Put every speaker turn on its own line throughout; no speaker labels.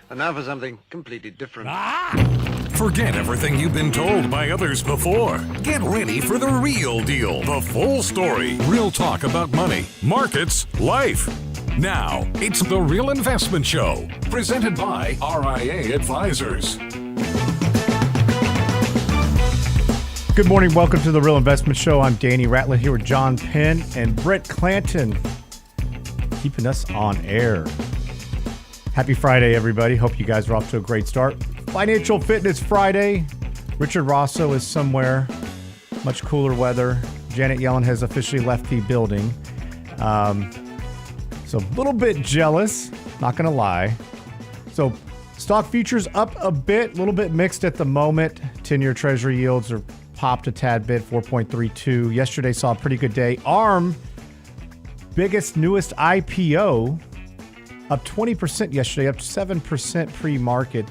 And now for something completely different.
Forget everything you've been told by others before. Get ready for the real deal, the full story, real talk about money, markets, life. Now, it's The Real Investment Show, presented by RIA Advisors.
Good morning. Welcome to The Real Investment Show. I'm Danny Ratliff here with John Penn and Brett Clanton, keeping us on air. Happy Friday, everybody. Hope you guys are off to a great start. Financial Fitness Friday. Richard Rosso is somewhere. Much cooler weather. Janet Yellen has officially left the building. So a little bit jealous, not going to lie. So stock futures up a bit, a little bit mixed at the moment. 10-year Treasury yields are popped a tad bit, 4.32. Yesterday saw a pretty good day. ARM, biggest, newest IPO, up 20% yesterday, up 7% pre-market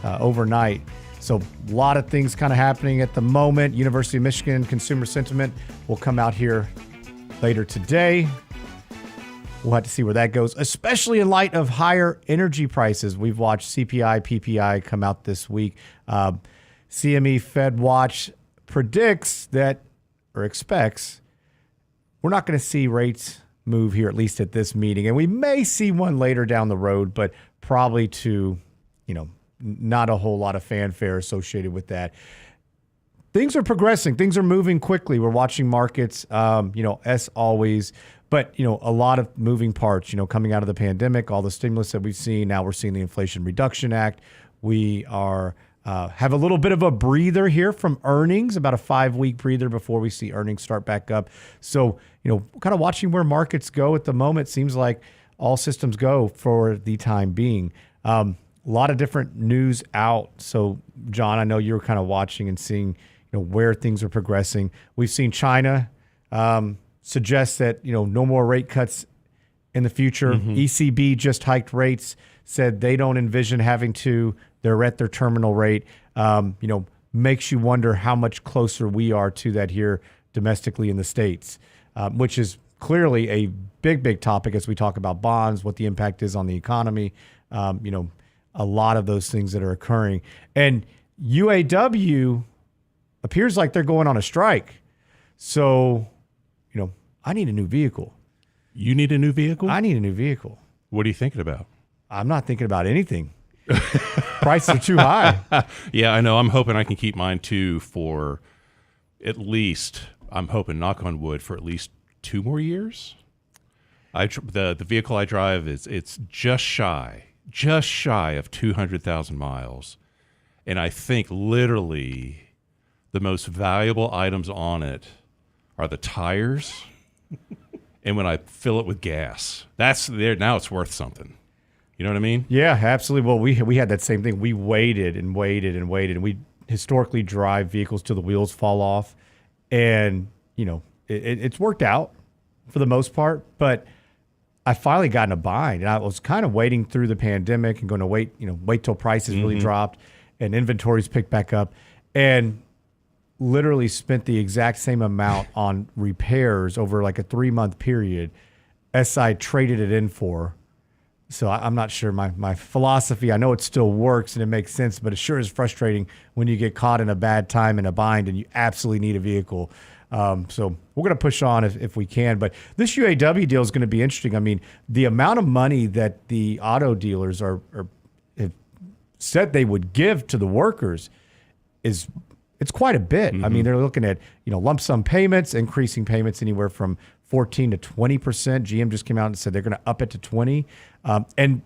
overnight. So a lot of things kind of happening at the moment. University of Michigan consumer sentiment will come out here later today. We'll have to see where that goes, especially in light of higher energy prices. We've watched CPI, PPI come out this week. CME Fed Watch predicts that, or expects, we're not going to see rates move here, at least at this meeting. And we may see one later down the road, but probably to, not a whole lot of fanfare associated with that. Things are progressing. Things are moving quickly. We're watching markets, as always. But, a lot of moving parts, coming out of the pandemic, all the stimulus that we've seen. Now we're seeing the Inflation Reduction Act. We are have a little bit of a breather here from earnings, about a 5-week breather before we see earnings start back up. So, kind of watching where markets go at the moment. Seems like all systems go for the time being. A lot of different news out. So, John, I know you're kind of watching and seeing, where things are progressing. We've seen China suggest that, no more rate cuts in the future.
Mm-hmm.
ECB just hiked rates, said they don't envision having to. They're at their terminal rate. Makes you wonder how much closer we are to that here domestically in the States, which is clearly a big, big topic as we talk about bonds, what the impact is on the economy, a lot of those things that are occurring. And UAW appears like they're going on a strike. So, I need a new vehicle.
You need a new vehicle?
I need a new vehicle.
What are you thinking about?
I'm not thinking about anything. Prices are too high.
Yeah, I know. I'm hoping I can keep mine too for at least, I'm hoping, knock on wood, for at least 2 more years. The vehicle I drive it's just shy of 200,000 miles. And I think literally the most valuable items on it are the tires and when I fill it with gas. That's there. Now it's worth something. You know what I mean?
Yeah, absolutely. Well, we had that same thing. We waited and waited and waited. And we historically drive vehicles till the wheels fall off. And, it's worked out for the most part. But I finally got in a bind. And I was kind of waiting through the pandemic and going to wait till prices really dropped and inventories picked back up. And literally spent the exact same amount on repairs over like a 3-month period as I traded it in for. So I'm not sure my philosophy, I know it still works and it makes sense, but it sure is frustrating when you get caught in a bad time in a bind and you absolutely need a vehicle. So we're going to push on if we can. But this UAW deal is going to be interesting. I mean, the amount of money that the auto dealers have said they would give to the workers it's quite a bit. I mean, they're looking at, lump sum payments, increasing payments anywhere from 14 to 20%. GM just came out and said they're going to up it to 20. And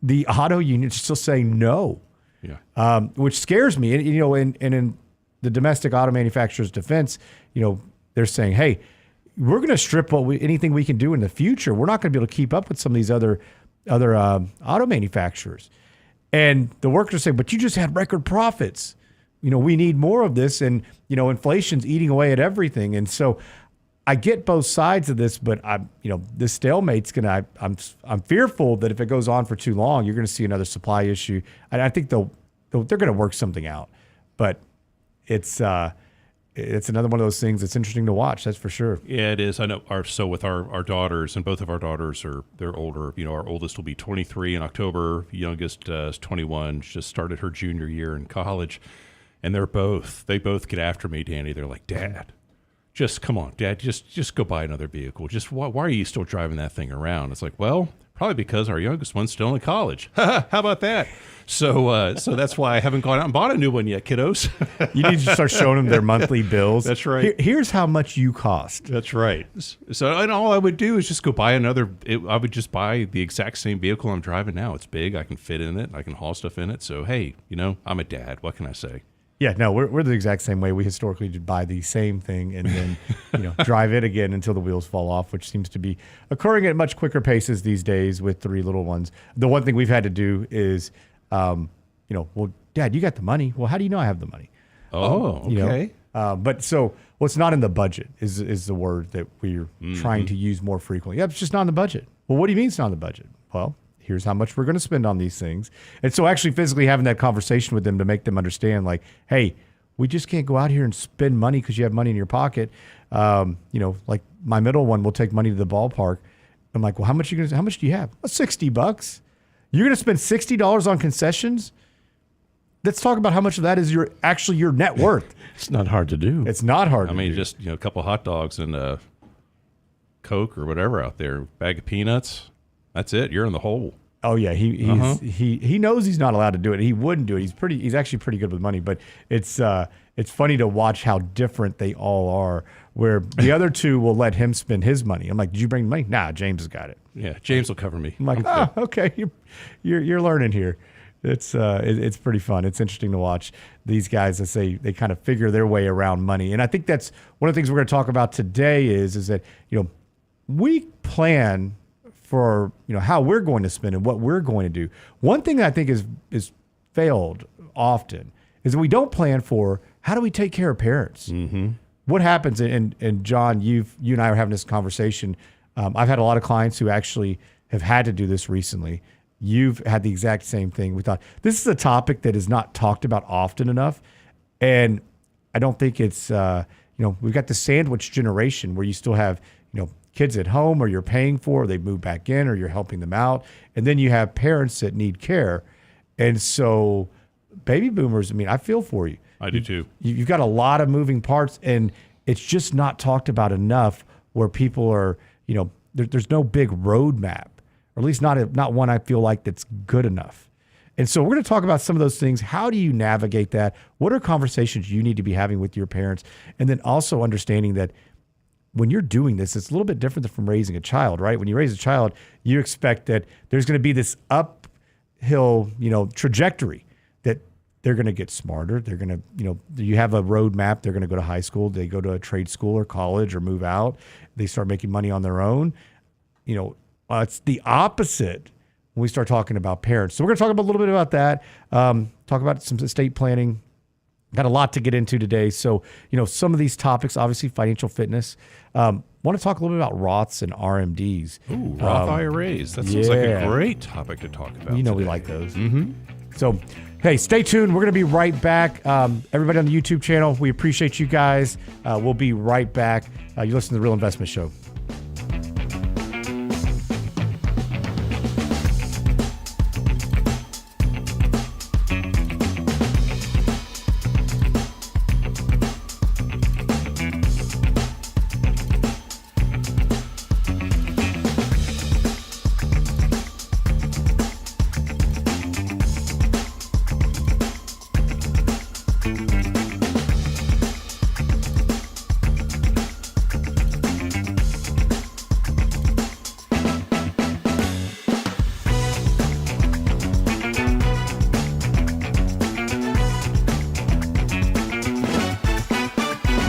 the auto unions still saying no, which scares me. And, in the domestic auto manufacturers' defense, they're saying, hey, we're going to strip anything we can do in the future. We're not going to be able to keep up with some of these other auto manufacturers. And the workers say, but you just had record profits. We need more of this, and inflation's eating away at everything. And so I get both sides of this, but this stalemate's I'm fearful that if it goes on for too long, you're going to see another supply issue. And I think they're going to work something out. But it's it's another one of those things that's interesting to watch. That's for sure.
Yeah, it is. I know. So with our daughters, and both of our daughters they're older. Our oldest will be 23 in October. Youngest is 21. Just started her junior year in college, and they both get after me, Danny. They're like, Dad, just come on, Dad, just go buy another vehicle. Just why are you still driving that thing around? It's like, well, probably because our youngest one's still in college. How about that? So that's why I haven't gone out and bought a new one yet, kiddos.
You need to start showing them their monthly bills.
That's right.
Here's how much you cost.
That's right. So, and all I would do is just go buy I would just buy the exact same vehicle I'm driving now. It's big. I can fit in it. I can haul stuff in it. So, hey, I'm a dad. What can I say?
Yeah, no, we're the exact same way. We historically did buy the same thing and then drive it again until the wheels fall off, which seems to be occurring at much quicker paces these days with 3 little ones. The one thing we've had to do is, well, Dad, you got the money. Well, how do you know I have the money?
Oh, okay.
But what's not in the budget is the word that we're trying to use more frequently. Yeah, it's just not in the budget. Well, what do you mean it's not in the budget? Well, here's how much we're going to spend on these things. And so actually physically having that conversation with them to make them understand, like, hey, we just can't go out here and spend money because you have money in your pocket. Like my middle one will take money to the ballpark. I'm like, well, how much do you have? Well, $60. You're going to spend $60 on concessions? Let's talk about how much of that is your net worth.
It's not hard to do.
It's not hard.
Just a couple of hot dogs and a Coke or whatever out there, bag of peanuts. That's it. You're in the hole.
Oh yeah, he knows he's not allowed to do it. He wouldn't do it. He's actually pretty good with money, but it's funny to watch how different they all are. Where the other two will let him spend his money. I'm like, did you bring money? Nah, James has got it.
Yeah, James will cover me.
I'm like, okay, you're learning here. It's pretty fun. It's interesting to watch these guys as they kind of figure their way around money. And I think that's one of the things we're going to talk about today is that we plan for how we're going to spend and what we're going to do. One thing that I think is failed often is that we don't plan for how do we take care of parents. Mm-hmm. What happens? And John, you and I are having this conversation. I've had a lot of clients who actually have had to do this recently. You've had the exact same thing. We thought this is a topic that is not talked about often enough, and I don't think it's we've got the sandwich generation where you still have kids at home, or you're paying for, or they move back in, or you're helping them out. And then you have parents that need care. And so baby boomers, I feel for you.
I do too.
You've got a lot of moving parts, and it's just not talked about enough where people are, there's no big roadmap, or at least not one I feel like that's good enough. And so we're going to talk about some of those things. How do you navigate that? What are conversations you need to be having with your parents? And then also understanding that when you're doing this, it's a little bit different than from raising a child, right? When you raise a child, you expect that there's going to be this uphill, trajectory that they're going to get smarter. They're going to, you have a roadmap. They're going to go to high school. They go to a trade school or college or move out. They start making money on their own. It's the opposite when we start talking about parents. So we're going to talk a little bit about that. Talk about some estate planning. Got a lot to get into today. So, some of these topics, obviously financial fitness. Want to talk a little bit about Roths and RMDs.
Ooh, Roth IRAs. That sounds like a great topic to talk about.
We like those. Mm-hmm. So, hey, stay tuned. We're going to be right back. Everybody on the YouTube channel, we appreciate you guys. We'll be right back. You listen to The Real Investment Show.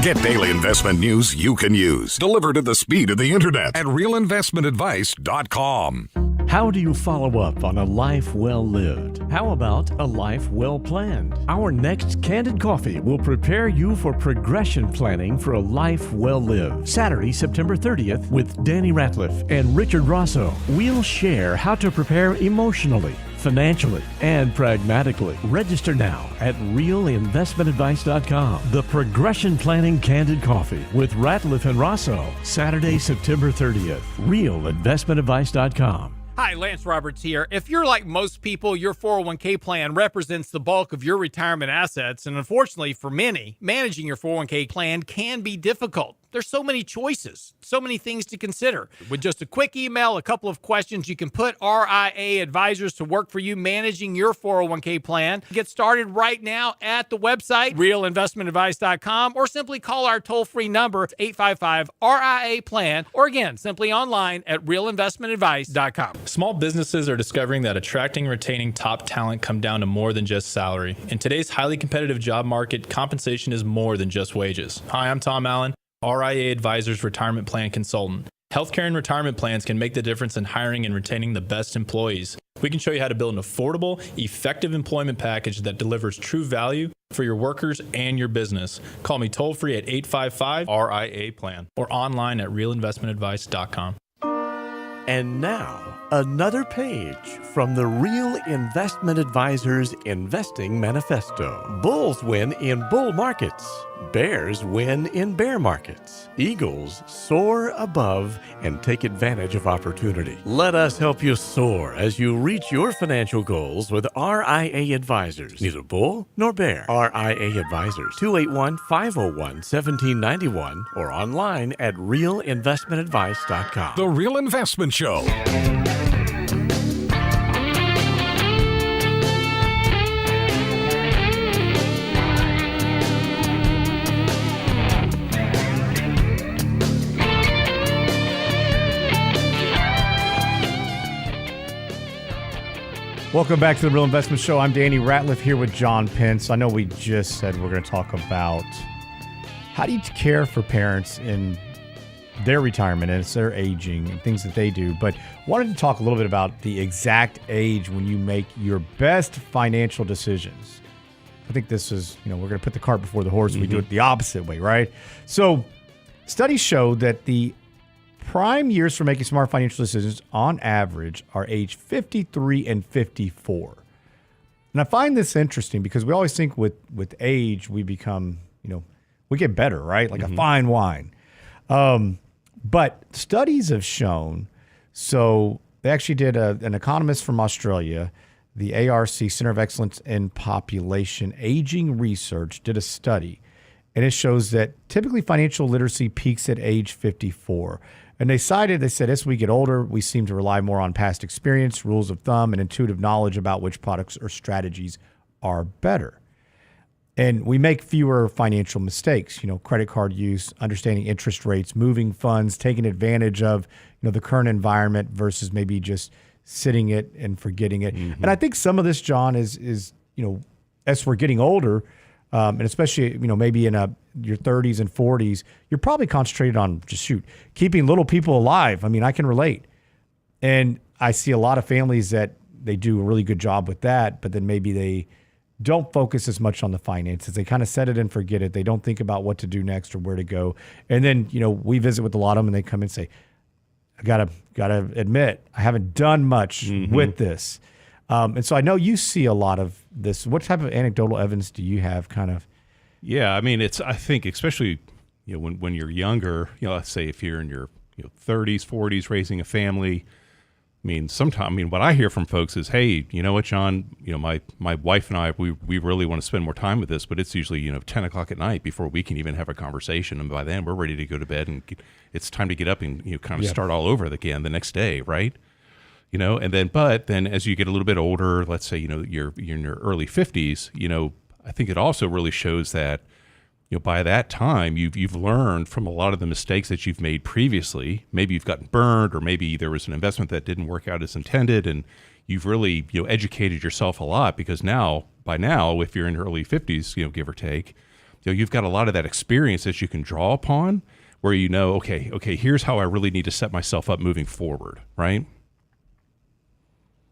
Get daily investment news you can use, delivered at the speed of the internet at realinvestmentadvice.com.
How do you follow up on a life well lived? How about a life well planned? Our next Candid Coffee will prepare you for progression planning for a life well lived. Saturday, September 30th with Danny Ratliff and Richard Rosso. We'll share how to prepare emotionally, financially and pragmatically. Register now at realinvestmentadvice.com. The Progression Planning Candid Coffee with Ratliff and Rosso, Saturday, September 30th. realinvestmentadvice.com.
Hi, Lance Roberts here. If you're like most people, your 401k plan represents the bulk of your retirement assets. And unfortunately for many, managing your 401k plan can be difficult. There's so many choices, so many things to consider. With just a quick email, a couple of questions, you can put RIA advisors to work for you managing your 401k plan. Get started right now at the website, realinvestmentadvice.com, or simply call our toll-free number, 855-RIA-PLAN, or again, simply online at realinvestmentadvice.com.
Small businesses are discovering that attracting and retaining top talent come down to more than just salary. In today's highly competitive job market, compensation is more than just wages. Hi, I'm Tom Allen, RIA Advisors Retirement Plan Consultant. Healthcare and retirement plans can make the difference in hiring and retaining the best employees. We can show you how to build an affordable, effective employment package that delivers true value for your workers and your business. Call me toll-free at 855-RIA-PLAN or online at realinvestmentadvice.com.
And now, another page from the Real Investment Advisors Investing Manifesto. Bulls win in bull markets. Bears win in bear markets. Eagles soar above and take advantage of opportunity. Let us help you soar as you reach your financial goals with RIA Advisors. Neither bull nor bear. RIA Advisors, 281-501-1791 or online at realinvestmentadvice.com.
The Real Investment Show.
Welcome back to the Real Investment Show. I'm Danny Ratliff here with John Penn. So I know we just said we're going to talk about how do you care for parents in their retirement and it's their aging and things that they do. But wanted to talk a little bit about the exact age when you make your best financial decisions. I think this is, we're going to put the cart before the horse. We do it the opposite way, right? So studies show that the prime years for making smart financial decisions on average are age 53 and 54. And I find this interesting because we always think with age, we become, we get better, right? Like a fine wine. But studies have shown, so they actually did an economist from Australia, the ARC, Center of Excellence in Population Aging Research, did a study. And it shows that typically financial literacy peaks at age 54. And they said as we get older, we seem to rely more on past experience, rules of thumb, and intuitive knowledge about which products or strategies are better. And we make fewer financial mistakes, credit card use, understanding interest rates, moving funds, taking advantage of, the current environment versus maybe just sitting it and forgetting it. And I think some of this, John, is as we're getting older, and especially, maybe in your 30s and 40s, you're probably concentrated on keeping little people alive. I mean, I can relate. And I see a lot of families that they do a really good job with that, but then maybe they don't focus as much on the finances. They kind of set it and forget it. They don't think about what to do next or where to go. And then, we visit with a lot of them and they come and say, I gotta admit, I haven't done much with this. And so I know you see a lot of this. What type of anecdotal evidence do you have kind of?
Yeah, I mean, I think especially, when you're younger, let's say if you're in your 30s, 40s, raising a family, what I hear from folks is, hey, you know what, John, my wife and I, we really want to spend more time with this, but it's usually, 10 o'clock at night before we can even have a conversation. And by then we're ready to go to bed and it's time to get up and, kind of start all over again the next day. Right. But then as you get a little bit older, let's say, you're in your early 50s, I think it also really shows that, by that time, you've learned from a lot of the mistakes that you've made previously. Maybe you've gotten burned, or maybe there was an investment that didn't work out as intended, and you've really, educated yourself a lot because by now, if you're in your early 50s, give or take, you've got a lot of that experience that you can draw upon where okay, here's how I really need to set myself up moving forward, right?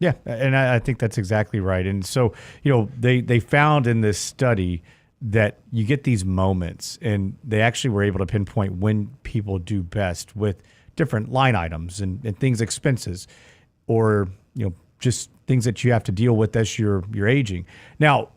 Yeah, and I think that's exactly right. And so, they found in this study that you get these moments, and they actually were able to pinpoint when people do best with different line items and things, expenses, or, just things that you have to deal with as you're aging. Now,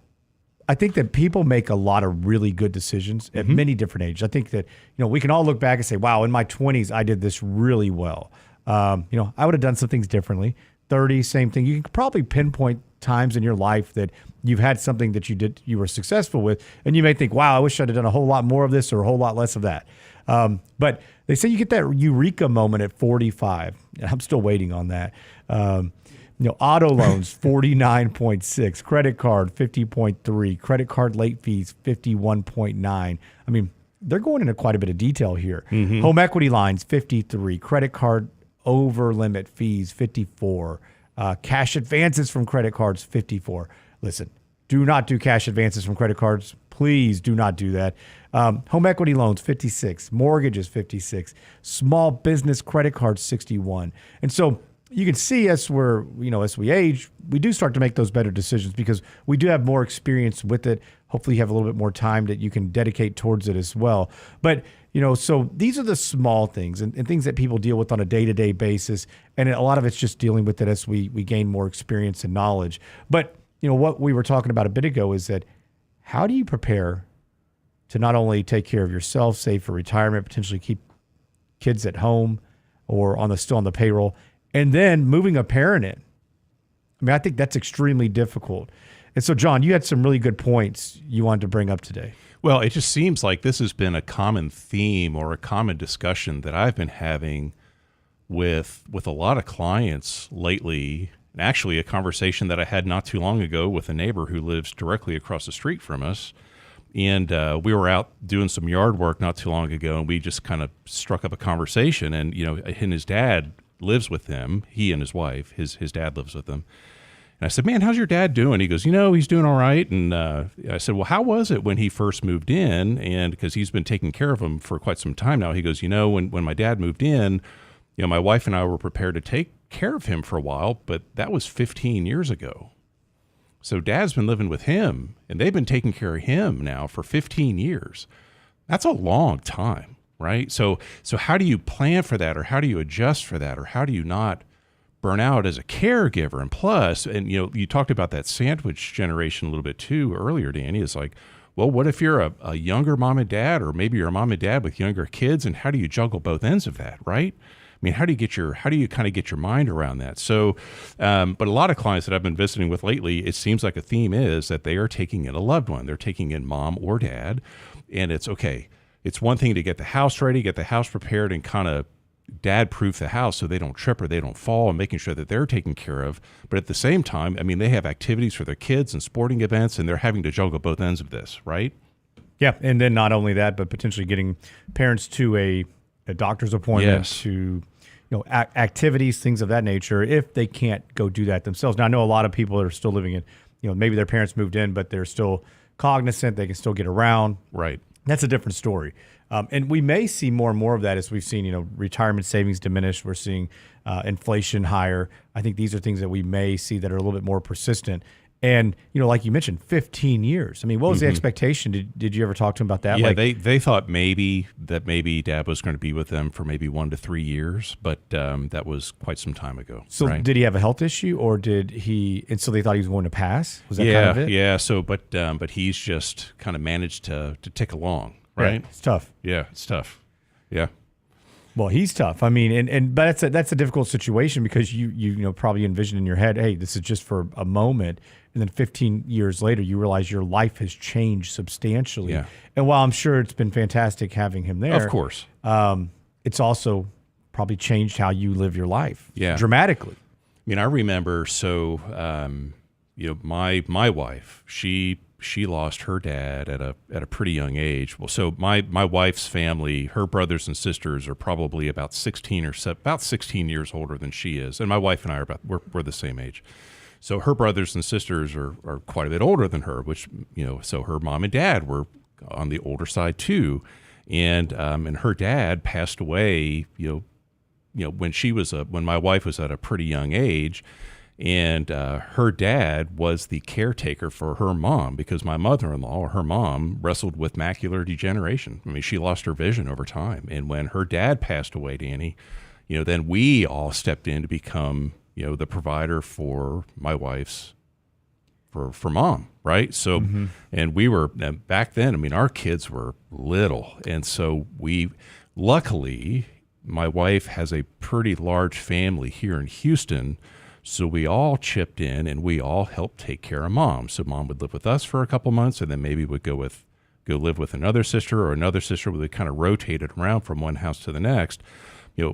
I think that people make a lot of really good decisions at many different ages. I think that, we can all look back and say, wow, in my 20s, I did this really well. I would have done some things differently. 30, same thing. You can probably pinpoint times in your life that you've had something that you were successful with, and you may think, wow, I wish I'd have done a whole lot more of this or a whole lot less of that. But they say you get that eureka moment at 45. I'm still waiting on that. Auto loans, 49.6, credit card, 50.3, credit card late fees, 51.9. I mean, they're going into quite a bit of detail here. Home equity lines, 53, credit card over limit fees, 54, cash advances from credit cards, 54. Listen, do not do cash advances from credit cards. Please do not do that. Home equity loans, 56, mortgages, 56, small business credit cards, 61. And so you can see as we age, we do start to make those better decisions because we do have more experience with it. Hopefully you have a little bit more time that you can dedicate towards it as well. But, so these are the small things and things that people deal with on a day-to-day basis. And a lot of it's just dealing with it as we gain more experience and knowledge. But, what we were talking about a bit ago is that how do you prepare to not only take care of yourself, save for retirement, potentially keep kids at home or still on the payroll, and then moving a parent in? I mean, I think that's extremely difficult. And so, John, you had some really good points you wanted to bring up today.
Well, it just seems like this has been a common theme or a common discussion that I've been having with a lot of clients lately. And actually, a conversation that I had not too long ago with a neighbor who lives directly across the street from us. And we were out doing some yard work not too long ago, and we just kind of struck up a conversation. And, and his dad lives with them. He and his wife, his dad lives with them. And I said, man, how's your dad doing? He goes, he's doing all right. And I said, well, how was it when he first moved in? And because he's been taking care of him for quite some time now. He goes, when my dad moved in, my wife and I were prepared to take care of him for a while, but that was 15 years ago. So dad's been living with him, and they've been taking care of him now for 15 years. That's a long time, right? So how do you plan for that, or how do you adjust for that, or how do you not burn out as a caregiver? And plus, and you talked about that sandwich generation a little bit too earlier, Danny. It's like, well, what if you're a younger mom and dad, or maybe you're a mom and dad with younger kids, and how do you juggle both ends of that, right? I mean, how do you kind of get your mind around that? So, but a lot of clients that I've been visiting with lately, it seems like a theme is that they are taking in a loved one. They're taking in mom or dad, and it's okay. It's one thing to get the house ready, get the house prepared, and kind of dad-proof the house so they don't trip or they don't fall, and making sure that they're taken care of. But at the same time, I mean, they have activities for their kids and sporting events, and they're having to juggle both ends of this, right?
Yeah, and then not only that, but potentially getting parents to a doctor's appointment,
Yes.
to activities, things of that nature, if they can't go do that themselves. Now, I know a lot of people are still living in, maybe their parents moved in, but they're still cognizant. They can still get around.
Right.
That's a different story. And we may see more and more of that as we've seen, retirement savings diminish. We're seeing inflation higher. I think these are things that we may see that are a little bit more persistent. And, like you mentioned, 15 years. I mean, what was the expectation? Did you ever talk to him about that?
Yeah, they thought maybe dad was going to be with them for maybe 1 to 3 years, but that was quite some time ago.
So
right?
Did he have a health issue, or and so they thought he was going to pass? Was that kind of it?
Yeah. So, but he's just kind of managed to tick along, right?
Yeah, it's tough.
Yeah, it's tough. Yeah.
Well, he's tough. I mean, but that's a difficult situation because you probably envision in your head, hey, this is just for a moment. And then 15 years later, you realize your life has changed substantially.
Yeah.
And while I'm sure it's been fantastic having him there,
Of course.
It's also probably changed how you live your life dramatically.
I mean, I remember, so, my wife, she lost her dad at a pretty young age. Well, so my wife's family, her brothers and sisters are probably about 16 years older than she is. And my wife and I we're the same age. So her brothers and sisters are quite a bit older than her, which, so her mom and dad were on the older side too. And her dad passed away, when my wife was at a pretty young age. And her dad was the caretaker for her mom because my mother-in-law, or her mom, wrestled with macular degeneration. I mean, she lost her vision over time. And when her dad passed away, Danny, then we all stepped in to become the provider for my wife's, for mom, right? So, and we were, back then, I mean, our kids were little. And so luckily, my wife has a pretty large family here in Houston. So we all chipped in and we all helped take care of mom. So mom would live with us for a couple months and then maybe would go live with another sister or another sister. We kind of rotated around from one house to the next.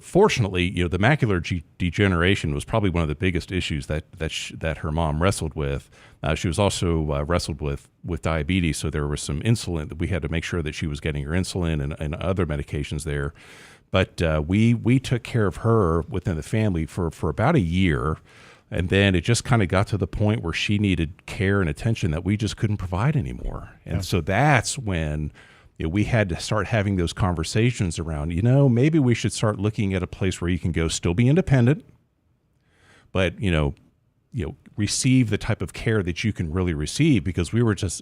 Fortunately, the macular degeneration was probably one of the biggest issues that her mom wrestled with. She was also wrestled with diabetes, so there was some insulin that we had to make sure that she was getting her insulin and other medications there. But we took care of her within the family for about a year, and then it just kind of got to the point where she needed care and attention that we just couldn't provide anymore. And so that's when we had to start having those conversations around, maybe we should start looking at a place where you can go still be independent, but, receive the type of care that you can really receive, because we were just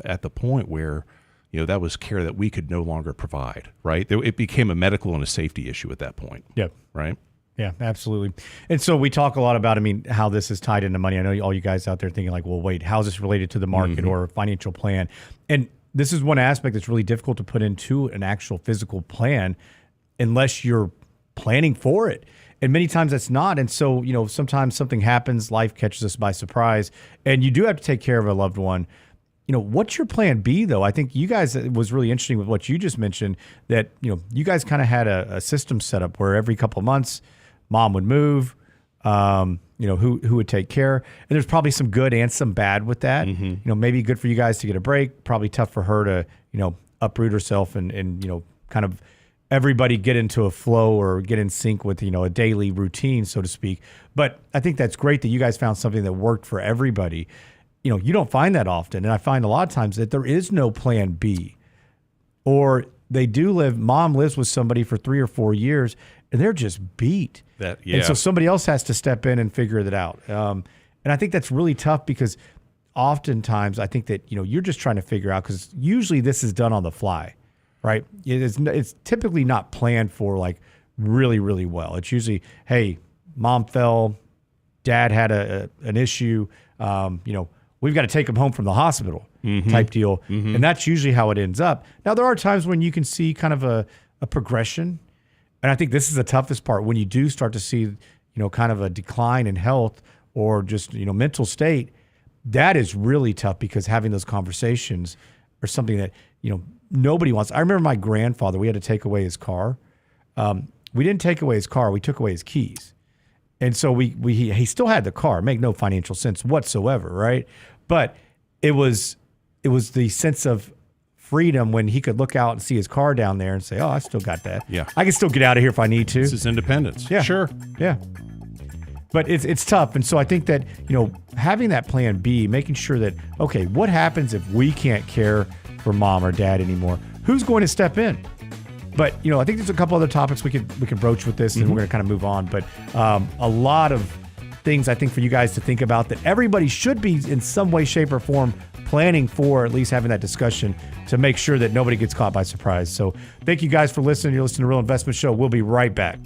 at the point where, that was care that we could no longer provide, right? It became a medical and a safety issue at that point.
Yep.
Right?
Yeah, absolutely. And so we talk a lot about, how this is tied into money. I know all you guys out there thinking like, well, wait, how is this related to the market or financial plan? And this is one aspect that's really difficult to put into an actual physical plan unless you're planning for it. And many times that's not. And so, sometimes something happens, life catches us by surprise, and you do have to take care of a loved one. What's your plan B, though? I think you guys, it was really interesting with what you just mentioned, that, you guys kind of had a system set up where every couple of months, mom would move, who would take care. And there's probably some good and some bad with that. Maybe good for you guys to get a break, probably tough for her to, uproot herself and kind of everybody get into a flow or get in sync with, a daily routine, so to speak. But I think that's great that you guys found something that worked for everybody. You don't find that often. And I find a lot of times that there is no plan B, or mom lives with somebody for 3 or 4 years and they're just beat. And so somebody else has to step in and figure that out. And I think that's really tough, because oftentimes I think that, you're just trying to figure out, because usually this is done on the fly, right? It's typically not planned for like really, really well. It's usually, hey, mom fell, dad had an issue, we've got to take him home from the hospital type deal. And that's usually how it ends up. Now, there are times when you can see kind of a progression. And I think this is the toughest part, when you do start to see, kind of a decline in health or just, mental state. That is really tough, because having those conversations are something that, nobody wants. I remember my grandfather, we had to take away his car. We didn't take away his car, we took away his keys. And so he still had the car. It made no financial sense whatsoever, right? But it was the sense of freedom when he could look out and see his car down there and say, oh, I still got that.
Yeah.
I can still get out of here if I need to.
This is independence.
Yeah.
Sure.
Yeah. But it's tough. And so I think that, having that plan B, making sure that, okay, what happens if we can't care for mom or dad anymore? Who's going to step in? But, I think there's a couple other topics we can broach with this, and we're going to kind of move on. But a lot of things I think for you guys to think about that everybody should be in some way, shape, or form planning for, at least having that discussion to make sure that nobody gets caught by surprise. So thank you guys for listening. You're listening to Real Investment Show. We'll be right back.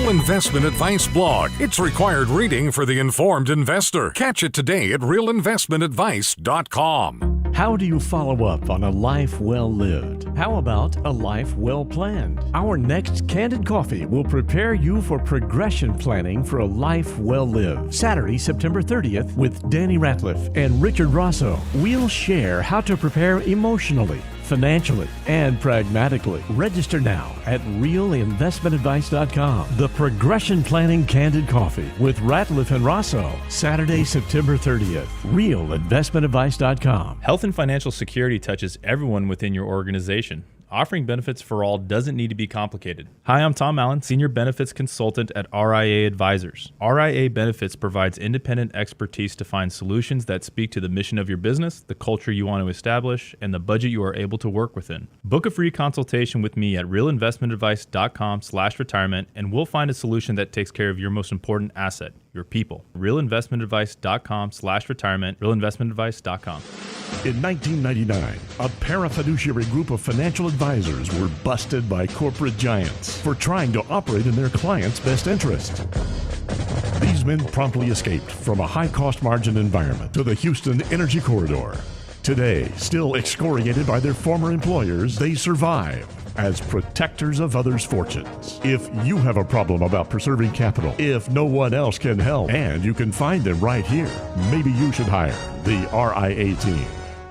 Investment Advice blog. It's required reading for the informed investor. Catch it today at realinvestmentadvice.com.
How do you follow up on a life well lived? How about a life well planned? Our next Candid Coffee will prepare you for progression planning for a life well lived. Saturday, September 30th with Danny Ratliff and Richard Rosso. We'll share how to prepare emotionally, financially, and pragmatically. Register now at realinvestmentadvice.com. The Progression Planning Candid Coffee with Ratliff and Rosso. Saturday, September 30th. realinvestmentadvice.com.
Health and financial security touches everyone within your organization. Offering benefits for all doesn't need to be complicated. Hi, I'm Tom Allen, Senior Benefits Consultant at RIA Advisors. RIA Benefits provides independent expertise to find solutions that speak to the mission of your business, the culture you want to establish, and the budget you are able to work within. Book a free consultation with me at realinvestmentadvice.com/retirement, and we'll find a solution that takes care of your most important asset, your people. realinvestmentadvice.com/retirement, realinvestmentadvice.com.
In 1999, a parafiduciary group of financial advisors were busted by corporate giants for trying to operate in their clients' best interest. These men promptly escaped from a high-cost margin environment to the Houston Energy Corridor. Today, still excoriated by their former employers, they survive as protectors of others' fortunes. If you have a problem about preserving capital, if no one else can help, and you can find them right here, maybe you should hire the RIA team.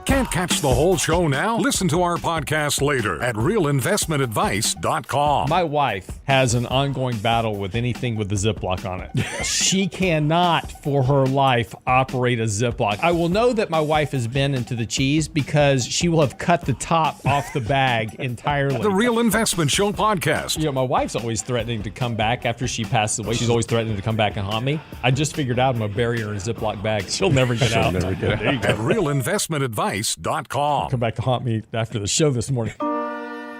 Can't catch the whole show now? Listen to our podcast later at realinvestmentadvice.com.
My wife has an ongoing battle with anything with the Ziploc on it. She cannot, for her life, operate a Ziploc. I will know that my wife has been into the cheese because she will have cut the top off the bag entirely.
The Real Investment Show podcast.
You know, my wife's always threatening to come back after she passes away. She's always threatening to come back and haunt me. I just figured out I'm going to bury her in a Ziploc bag. She'll never get out.
At realinvestmentadvice.com.
Come back to haunt me after the show this morning.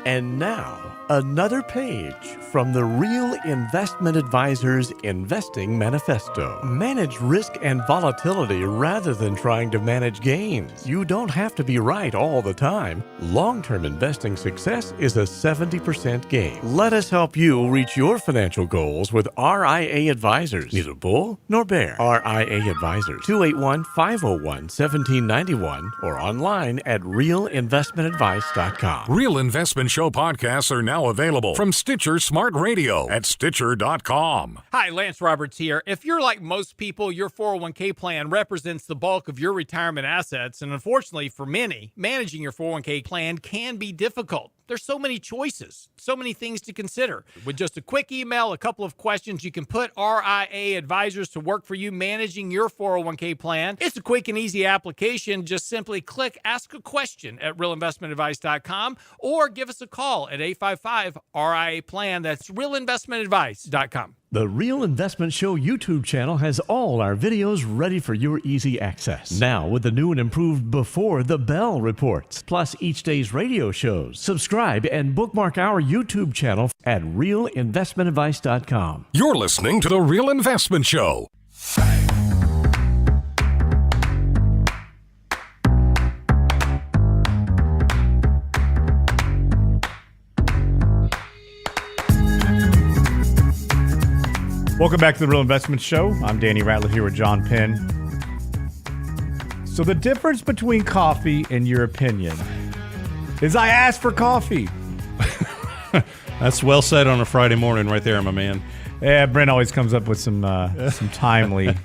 And now, another page from the Real Investment Advisors Investing Manifesto. Manage risk and volatility rather than trying to manage gains. You don't have to be right all the time. Long-term investing success is a 70% gain. Let us help you reach your financial goals with RIA Advisors. Neither bull nor bear. RIA Advisors, 281-501-1791 or online at realinvestmentadvice.com.
Real Investment Show podcasts are now available from Stitcher Smart Radio at Stitcher.com.
Hi, Lance Roberts here. If you're like most people, your 401k plan represents the bulk of your retirement assets, and unfortunately for many, managing your 401k plan can be difficult. There's so many choices, so many things to consider. With just a quick email, a couple of questions, you can put RIA Advisors to work for you managing your 401k plan. It's a quick and easy application. Just simply click Ask a Question at realinvestmentadvice.com or give us a call at 855-RIA-PLAN. That's realinvestmentadvice.com.
The Real Investment Show YouTube channel has all our videos ready for your easy access. Now with the new and improved Before the Bell reports, plus each day's radio shows. Subscribe and bookmark our YouTube channel at realinvestmentadvice.com.
You're listening to The Real Investment Show.
Welcome back to the Real Investment Show. I'm Danny Ratliff here with John Penn. So the difference between coffee and your opinion is I asked for coffee.
That's well said on a Friday morning right there, my man.
Yeah, Brent always comes up with some timely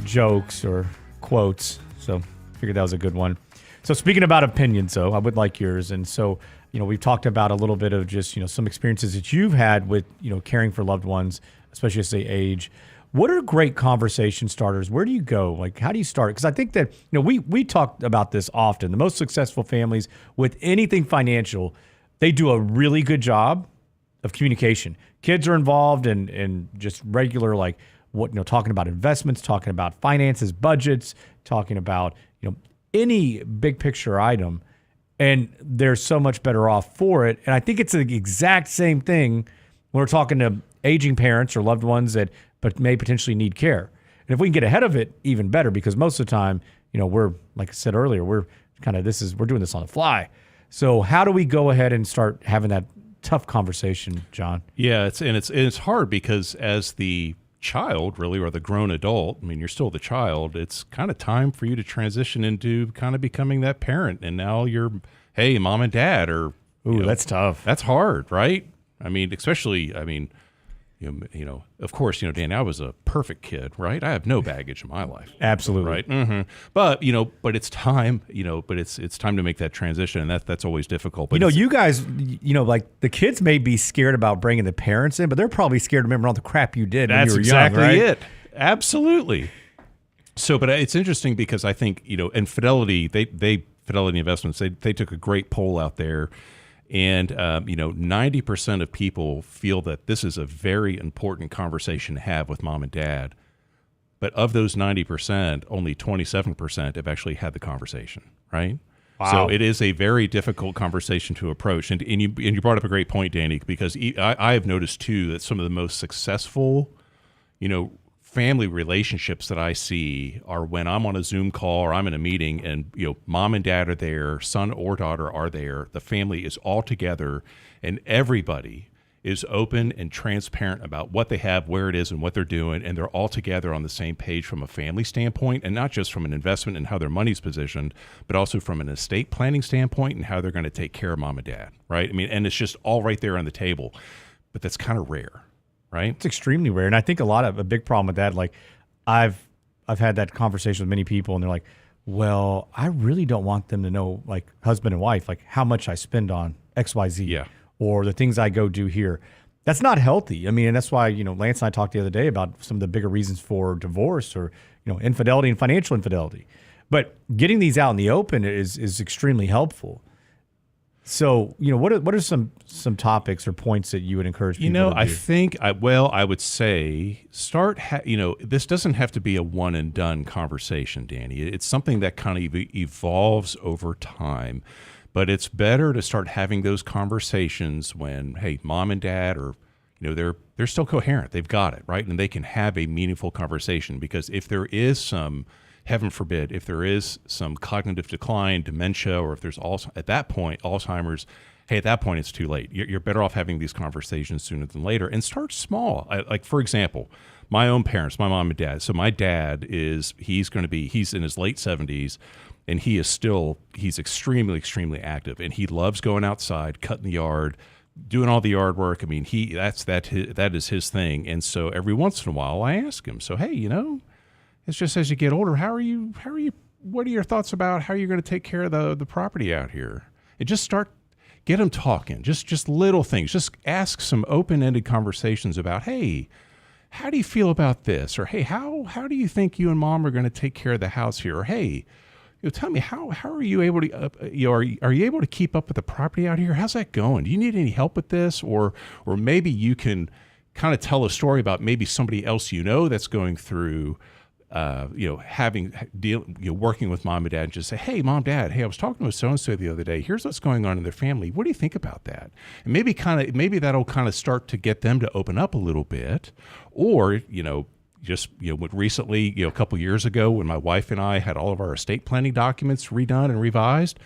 jokes or quotes. So I figured that was a good one. So speaking about opinions, though, I would like yours. And so, we've talked about a little bit of just, some experiences that you've had with, caring for loved ones, especially as they age. What are great conversation starters? Where do you go? Like, how do you start? Because I think that, we talk about this often. The most successful families with anything financial, they do a really good job of communication. Kids are involved in just regular, like, talking about investments, talking about finances, budgets, talking about, any big picture item. And they're so much better off for it. And I think it's the exact same thing when we're talking to aging parents or loved ones that but may potentially need care. And if we can get ahead of it, even better, because most of the time, we're, like I said earlier, we're doing this on the fly. So how do we go ahead and start having that tough conversation, John?
Yeah, it's hard because as the child, really, or the grown adult, you're still the child, it's kind of time for you to transition into kind of becoming that parent. And now you're, hey, mom and dad, or
that's tough.
That's hard, right? Especially, of course, Danny, I was a perfect kid, right? I have no baggage in my life.
Absolutely.
Right. Mm-hmm. But, but it's time, but it's time to make that transition. And that's always difficult. But
you guys, like the kids may be scared about bringing the parents in, but they're probably scared to remember all the crap you did when you were
exactly
young, right?
It. Absolutely. So, but it's interesting because I think, and Fidelity, Fidelity Investments, they took a great poll out there. And, 90% of people feel that this is a very important conversation to have with mom and dad. But of those 90%, only 27% have actually had the conversation, right?
Wow.
So it is a very difficult conversation to approach. And you brought up a great point, Danny, because I have noticed, too, that some of the most successful, family relationships that I see are when I'm on a Zoom call or I'm in a meeting and, mom and dad are there, son or daughter are there, the family is all together, and everybody is open and transparent about what they have, where it is, and what they're doing, and they're all together on the same page from a family standpoint, and not just from an investment and how their money's positioned, but also from an estate planning standpoint and how they're going to take care of mom and dad, right? I mean, and it's just all right there on the table, but that's kind of rare. Right?
It's extremely rare. And I think a big problem with that, like I've had that conversation with many people and they're like, well, I really don't want them to know, like husband and wife, like how much I spend on XYZ or the things I go do here. That's not healthy. I mean, and that's why, Lance and I talked the other day about some of the bigger reasons for divorce or, infidelity and financial infidelity. But getting these out in the open is extremely helpful. So, what are some topics or points that you would encourage people to do?
I think, I would say start, this doesn't have to be a one and done conversation, Danny. It's something that kind of evolves over time. But it's better to start having those conversations when, hey, mom and dad are, they're still coherent. They've got it, right? And they can have a meaningful conversation, because if there is some, heaven forbid, if there is some cognitive decline, dementia, or if there's also at that point Alzheimer's, hey, at that point it's too late. You're better off having these conversations sooner than later, and start small. Like, for example, my own parents, my mom and dad. So my dad he's in his late 70s, and he's extremely, extremely active, and he loves going outside, cutting the yard, doing all the yard work. I mean, that is his thing. And so every once in a while I ask him, so, hey, it's just as you get older, what are your thoughts about how you're going to take care of the property out here? And just get them talking, just little things. Just ask some open-ended conversations about, hey, how do you feel about this? Or, hey, how do you think you and mom are going to take care of the house here? Or, hey, tell me, how are you able to, are you able to keep up with the property out here? How's that going? Do you need any help with this? Or maybe you can kind of tell a story about maybe somebody else that's going through working with mom and dad, and just say, hey, mom, dad, hey, I was talking with so-and-so the other day. Here's what's going on in their family. What do you think about that? And maybe that'll kind of start to get them to open up a little bit. Or, recently, a couple years ago, when my wife and I had all of our estate planning documents redone and revised,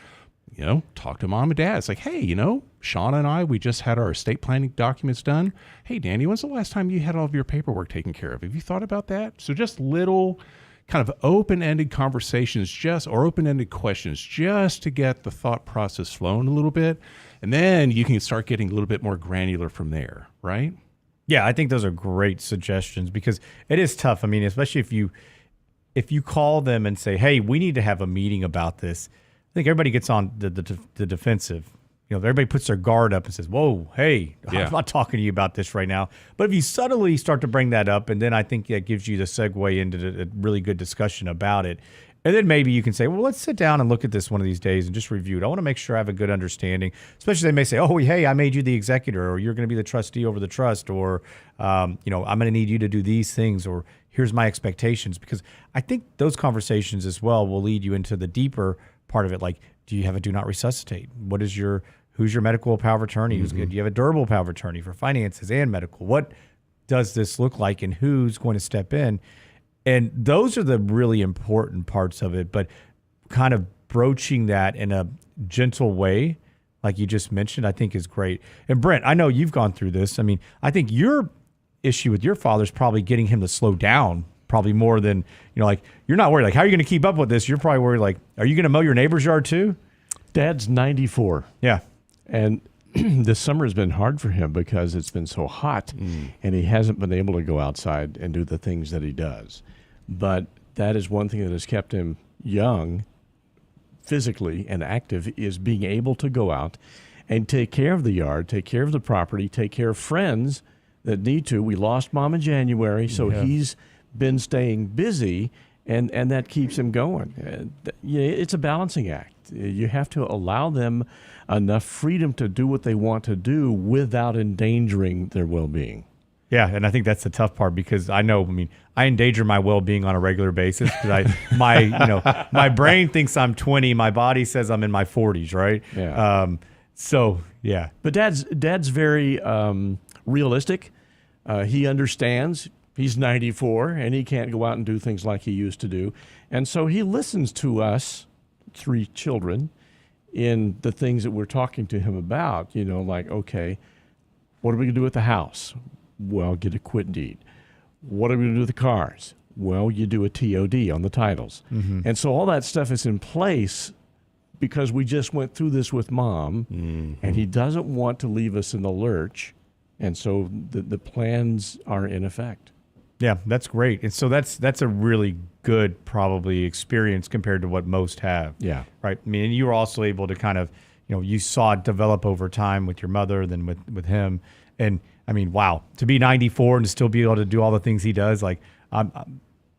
talk to mom and dad. It's like, hey, Shauna and I, we just had our estate planning documents done. Hey, Danny, when's the last time you had all of your paperwork taken care of? Have you thought about that? So just little kind of open-ended conversations, or open-ended questions, just to get the thought process flowing a little bit. And then you can start getting a little bit more granular from there, right?
Yeah, I think those are great suggestions, because it is tough. I mean, especially if you call them and say, hey, we need to have a meeting about this, I think everybody gets on the defensive. Everybody puts their guard up and says, whoa, hey, I'm not talking to you about this right now. But if you subtly start to bring that up, and then I think that gives you the segue into a really good discussion about it. And then maybe you can say, well, let's sit down and look at this one of these days and just review it. I want to make sure I have a good understanding. Especially they may say, oh, hey, I made you the executor, or you're going to be the trustee over the trust, or, I'm going to need you to do these things, or here's my expectations. Because I think those conversations as well will lead you into the deeper part of it. Like, do you have a do not resuscitate? Who's your medical power of attorney? Who's good? Do you have a durable power of attorney for finances and medical? What does this look like, and who's going to step in? And those are the really important parts of it, but kind of broaching that in a gentle way, like you just mentioned, I think is great. And Brent, I know you've gone through this. I mean, I think your issue with your father is probably getting him to slow down, probably more than, like, you're not worried, like, how are you going to keep up with this? You're probably worried, like, are you going to mow your neighbor's yard too?
Dad's 94.
Yeah.
And this summer has been hard for him because it's been so hot, and he hasn't been able to go outside and do the things that he does. But that is one thing that has kept him young, physically, and active, is being able to go out and take care of the yard, take care of the property, take care of friends that need to. We lost Mom in January, so he's been staying busy, and that keeps him going. It's a balancing act. You have to allow them enough freedom to do what they want to do without endangering their well-being.
Yeah, and I think that's the tough part because I endanger my well-being on a regular basis because my brain thinks I'm 20, my body says I'm in my 40s, right?
Yeah.
So yeah.
But Dad's very realistic. He understands. He's 94 and he can't go out and do things like he used to do, and so he listens to us, 3 children, in the things that we're talking to him about. Like, okay, what are we gonna do with the house? Well, get a quit deed. What are we going to do with the cars? Well, you do a TOD on the titles. Mm-hmm. And so all that stuff is in place because we just went through this with Mom, and he doesn't want to leave us in the lurch. And so the plans are in effect.
Yeah, that's great. And so that's a really good probably experience compared to what most have.
Yeah.
Right. I mean, and you were also able to kind of, you saw it develop over time with your mother, then with him. And I mean, wow, to be 94 and to still be able to do all the things he does, like,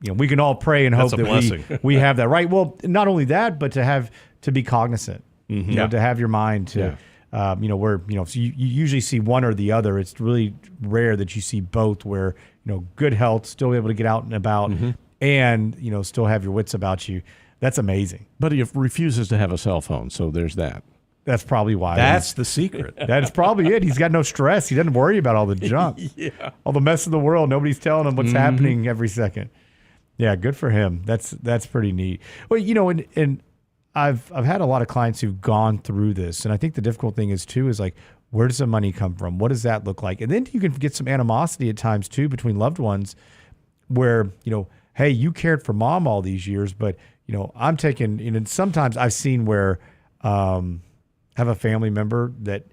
we can all pray and hope that we have that, right? Well, not only that, but to be cognizant, to have your mind to, so you usually see one or the other. It's really rare that you see both where, good health, still able to get out and about and, still have your wits about you. That's amazing.
But he refuses to have a cell phone. So there's that.
That's probably why.
That's the secret.
That's probably it. He's got no stress. He doesn't worry about all the junk. All the mess of the world. Nobody's telling him what's happening every second. Yeah, good for him. That's pretty neat. Well, and I've had a lot of clients who've gone through this, and I think the difficult thing is like, where does the money come from? What does that look like? And then you can get some animosity at times too between loved ones, where hey, you cared for Mom all these years, but I'm taking. And sometimes I've seen where. Have a family member that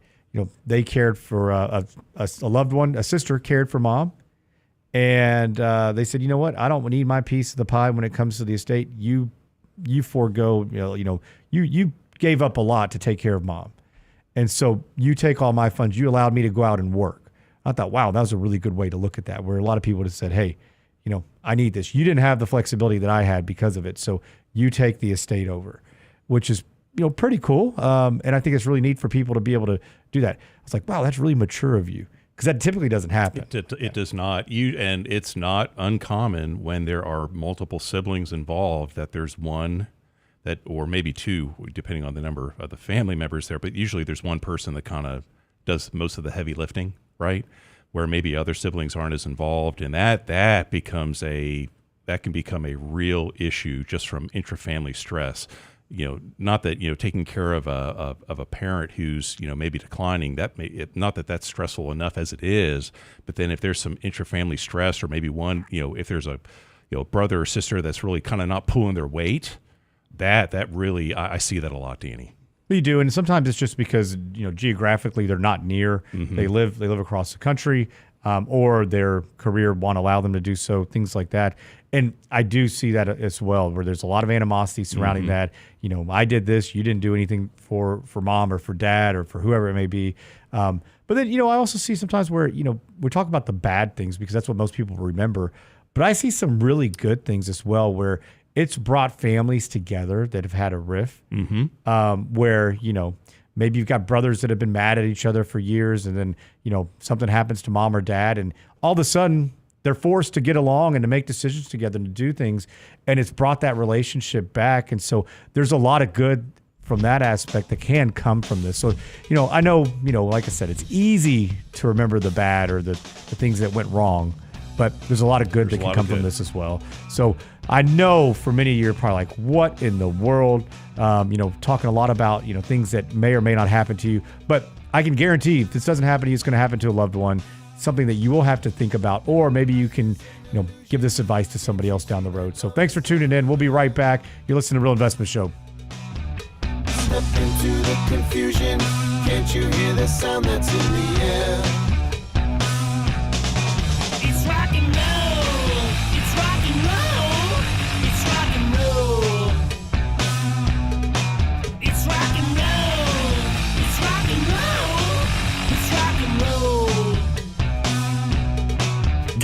they cared for a loved one, a sister cared for Mom, and they said, you know what, I don't need my piece of the pie when it comes to the estate. You forego, you gave up a lot to take care of Mom, and so you take all my funds. You allowed me to go out and work. I thought, wow, that was a really good way to look at that. Where a lot of people just said, hey, I need this. You didn't have the flexibility that I had because of it, so you take the estate over, which is pretty cool. And I think it's really neat for people to be able to do that. I was like, wow, that's really mature of you. Because that typically doesn't happen.
It does not. And it's not uncommon when there are multiple siblings involved that there's one that, or maybe 2, depending on the number of the family members there, but usually there's one person that kind of does most of the heavy lifting, right? Where maybe other siblings aren't as involved. And that can become a real issue just from intrafamily stress. Not that, taking care of a parent who's, maybe declining, not that that's stressful enough as it is, but then if there's some intrafamily stress or maybe one, if there's a, brother or sister that's really kind of not pulling their weight, that really, I see that a lot, Danny.
You do. And sometimes it's just because, geographically they're not near, they live across the country, or their career won't allow them to do so, things like that. And I do see that as well, where there's a lot of animosity surrounding that. I did this, you didn't do anything for Mom or for Dad or for whoever it may be. But then, I also see sometimes where, we're talking about the bad things because that's what most people remember. But I see some really good things as well where it's brought families together that have had a riff, where, maybe you've got brothers that have been mad at each other for years and then, something happens to Mom or Dad and all of a sudden they're forced to get along and to make decisions together and to do things. And it's brought that relationship back. And so there's a lot of good from that aspect that can come from this. So, I know, like I said, it's easy to remember the bad or the things that went wrong, but there's a lot of good that can come from this as well. So I know for many of you, you're probably like, what in the world? Talking a lot about, things that may or may not happen to you, but I can guarantee if this doesn't happen to you, it's going to happen to a loved one. Something that you will have to think about, or maybe you can, give this advice to somebody else down the road. So thanks for tuning in. We'll be right back. You're listening to Real Investment Show.
Step into the confusion. Can't you hear the sound that's in the air? It's rock and roll. It's rock and roll. It's rock and roll. It's rock and roll. It's rock and roll. It's rock and roll.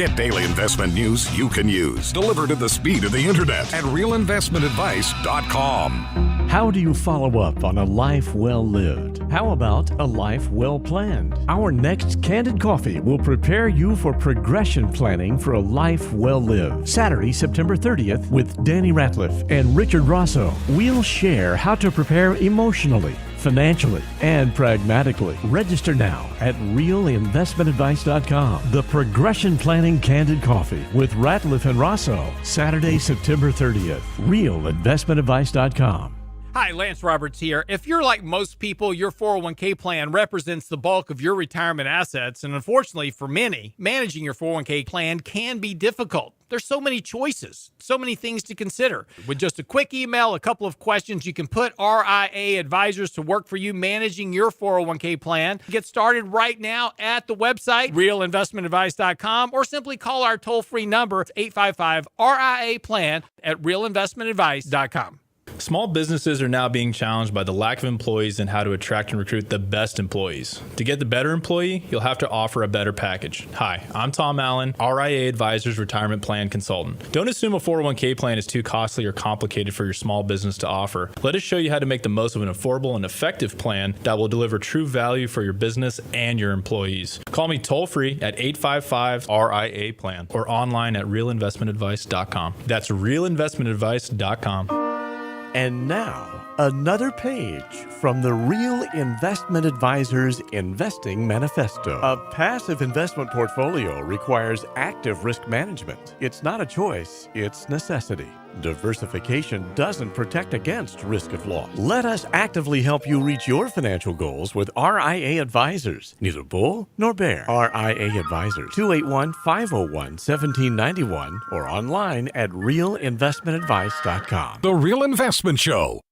Get daily investment news you can use, delivered at the speed of the internet at realinvestmentadvice.com.
How do you follow up on a life well lived? How about a life well planned? Our next Candid Coffee will prepare you for progression planning for a life well lived. Saturday, September 30th with Danny Ratliff and Richard Rosso. We'll share how to prepare emotionally, financially, and pragmatically. Register now at realinvestmentadvice.com. The Progression Planning Candid Coffee with Ratliff and Rosso. Saturday, September 30th. realinvestmentadvice.com.
Hi, Lance Roberts here. If you're like most people, your 401k plan represents the bulk of your retirement assets. And unfortunately for many, managing your 401k plan can be difficult. There's so many choices, so many things to consider. With just a quick email, a couple of questions, you can put RIA advisors to work for you managing your 401k plan. Get started right now at the website, realinvestmentadvice.com, or simply call our toll-free number, 855-RIA-PLAN at realinvestmentadvice.com.
Small businesses are now being challenged by the lack of employees and how to attract and recruit the best employees. To get the better employee, you'll have to offer a better package. Hi, I'm Tom Allen, RIA Advisors Retirement Plan Consultant. Don't assume a 401k plan is too costly or complicated for your small business to offer. Let us show you how to make the most of an affordable and effective plan that will deliver true value for your business and your employees. Call me toll-free at 855-RIA-PLAN or online at realinvestmentadvice.com. That's realinvestmentadvice.com.
And now, another page from the Real Investment Advisors Investing Manifesto. A passive investment portfolio requires active risk management. It's not a choice, it's necessity. Diversification doesn't protect against risk of loss. Let us actively help you reach your financial goals with RIA Advisors. Neither bull nor bear. RIA Advisors, 281-501-1791 or online at realinvestmentadvice.com.
The Real Investment Show.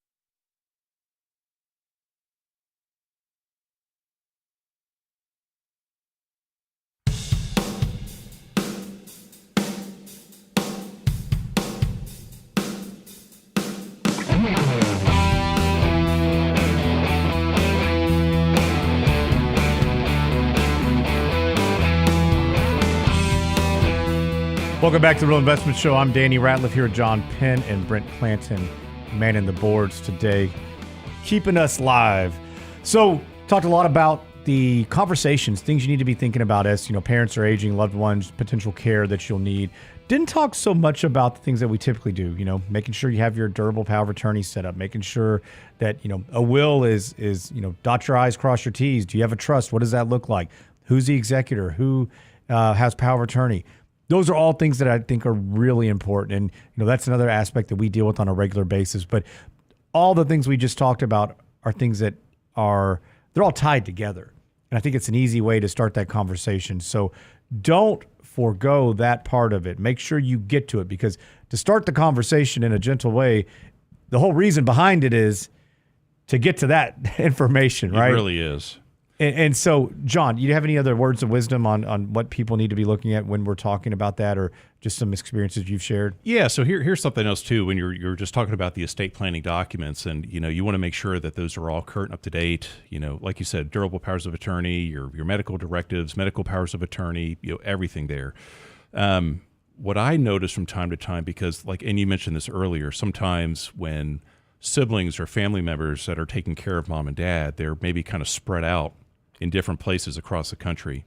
Welcome back to the Real Investment Show. I'm Danny Ratliff here with John Penn and Brent Clanton, manning the boards today, keeping us live. So, talked a lot about the conversations, things you need to be thinking about as parents are aging, loved ones, potential care that you'll need. Didn't talk so much about the things that we typically do. Making sure you have your durable power of attorney set up, making sure that a will is dot your I's, cross your T's. Do you have a trust? What does that look like? Who's the executor? Who has power of attorney? Those are all things that I think are really important. And, that's another aspect that we deal with on a regular basis. But all the things we just talked about are things that they're all tied together. And I think it's an easy way to start that conversation. So don't forego that part of it. Make sure you get to it, because to start the conversation in a gentle way, the whole reason behind it is to get to that information, right?
It really is.
And so, John, do you have any other words of wisdom on what people need to be looking at when we're talking about that, or just some experiences you've shared?
Yeah, so here's something else too. When you're just talking about the estate planning documents, and you want to make sure that those are all current, up to date. Like you said, durable powers of attorney, your medical directives, medical powers of attorney, everything there. What I notice from time to time, because and you mentioned this earlier, sometimes when siblings or family members that are taking care of mom and dad, they're maybe kind of spread out in different places across the country.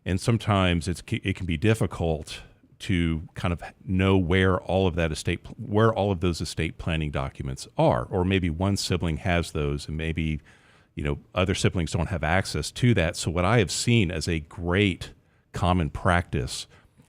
And sometimes it can be difficult to kind of know where all of those estate planning documents are, or maybe one sibling has those and maybe, other siblings don't have access to that. So what I have seen as a great common practice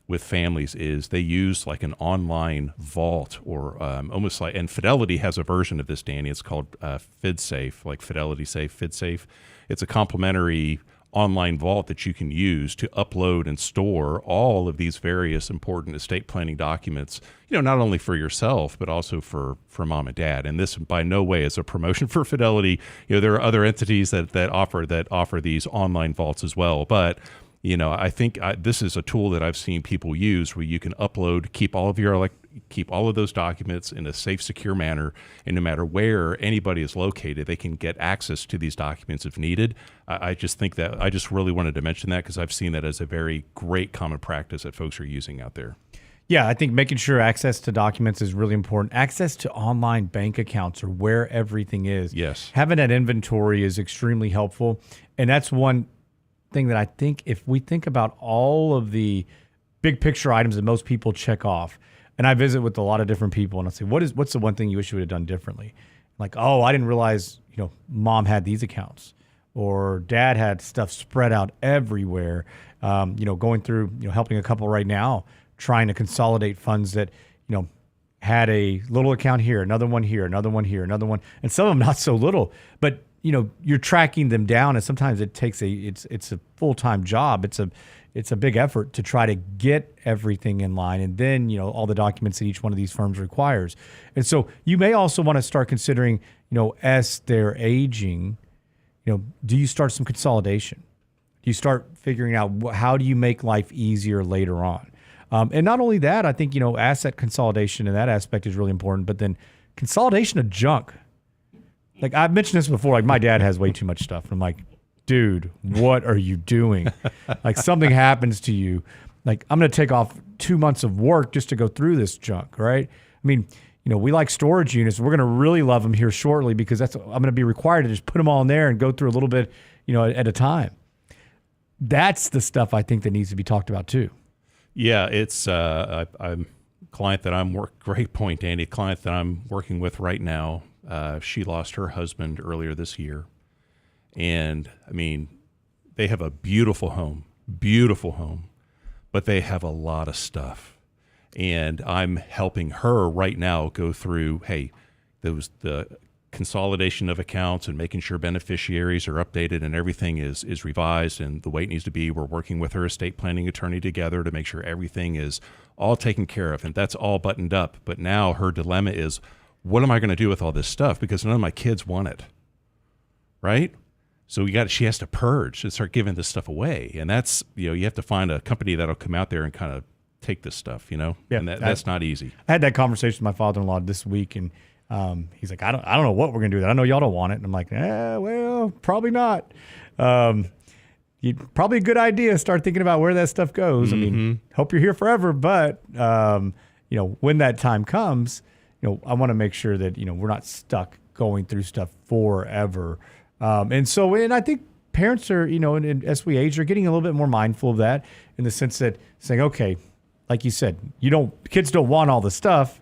with families is they use like an online vault, or almost like, and Fidelity has a version of this, Danny. It's called FidSafe, like Fidelity FidSafe. It's a complimentary online vault that you can use to upload and store all of these various important estate planning documents, not only for yourself, but also for mom and dad. And this by no way is a promotion for Fidelity. There are other entities that offer these online vaults as well. But I think this is a tool that I've seen people use where you can upload, keep all of those documents in a safe, secure manner, and no matter where anybody is located, they can get access to these documents if needed. I just think that I just really wanted to mention that because I've seen that as a very great common practice that folks are using out there.
Yeah, I think making sure access to documents is really important. Access to online bank accounts or where everything is.
Yes.
Having that inventory is extremely helpful. And that's one thing that I think if we think about all of the big picture items that most people check off, and I visit with a lot of different people and I say, what's the one thing you wish you would have done differently? Like, oh, I didn't realize, mom had these accounts or dad had stuff spread out everywhere. Going through, helping a couple right now, trying to consolidate funds that, had a little account here, another one here, another one here, another one, and some of them not so little, but you're tracking them down, and sometimes it takes it's a full-time job. It's a big effort to try to get everything in line, and then all the documents that each one of these firms requires. And so you may also want to start considering, as they're aging, do you start some consolidation? Do you start figuring out how do you make life easier later on? And not only that, I think asset consolidation in that aspect is really important, but then consolidation of junk. Like I've mentioned this before, like my dad has way too much stuff. And I'm like, dude, what are you doing? Like something happens to you. Like I'm going to take off 2 months of work just to go through this junk, right? I mean, we like storage units. We're going to really love them here shortly because I'm going to be required to just put them all in there and go through a little bit, at a time. That's the stuff I think that needs to be talked about too.
Yeah, it's I'm client that great point, Andy. Client that I'm working with right now. She lost her husband earlier this year. And I mean, they have a beautiful home, but they have a lot of stuff. And I'm helping her right now go through, the consolidation of accounts and making sure beneficiaries are updated and everything is revised and the way it needs to be. We're working with her estate planning attorney together to make sure everything is all taken care of and that's all buttoned up. But now her dilemma is, what am I going to do with all this stuff? Because none of my kids want it, right? So she has to purge and start giving this stuff away. And that's, you have to find a company that'll come out there and kind of take this stuff, Yeah, and that's not easy.
I had that conversation with my father-in-law this week, and he's like, I don't know what we're gonna do with that. I know y'all don't want it. And I'm like, well, probably not. Probably a good idea. Start thinking about where that stuff goes. Mm-hmm. I mean, hope you're here forever, but when that time comes, I want to make sure that we're not stuck going through stuff forever. And I think parents are, and as we age, are getting a little bit more mindful of that in the sense that saying, okay, like you said, kids don't want all the stuff.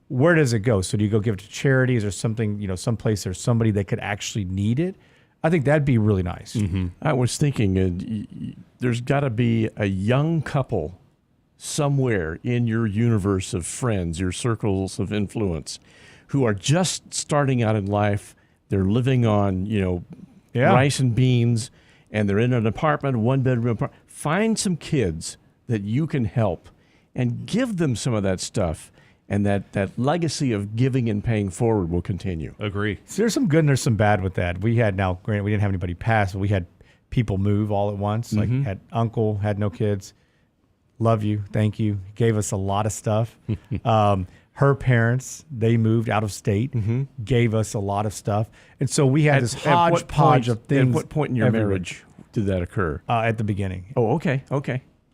Where does it go? So do you go give it to charities or something, someplace there's somebody that could actually need it? I think that'd be really nice.
Mm-hmm. I was thinking there's got to be a young couple somewhere in your universe of friends, your circles of influence, who are just starting out in life. They're living on, rice and beans, and they're in an apartment, one-bedroom apartment. Find some kids that you can help and give them some of that stuff. And that legacy of giving and paying forward will continue.
Agree.
So there's some good and there's some bad with that. Granted, we didn't have anybody pass, but we had people move all at once. Mm-hmm. Like had uncle, had no kids. Love you, thank you. Gave us a lot of stuff. Her parents, they moved out of state, gave us a lot of stuff. And so we had this hodgepodge of things.
At what point in your marriage did that occur?
At the beginning.
Oh, okay.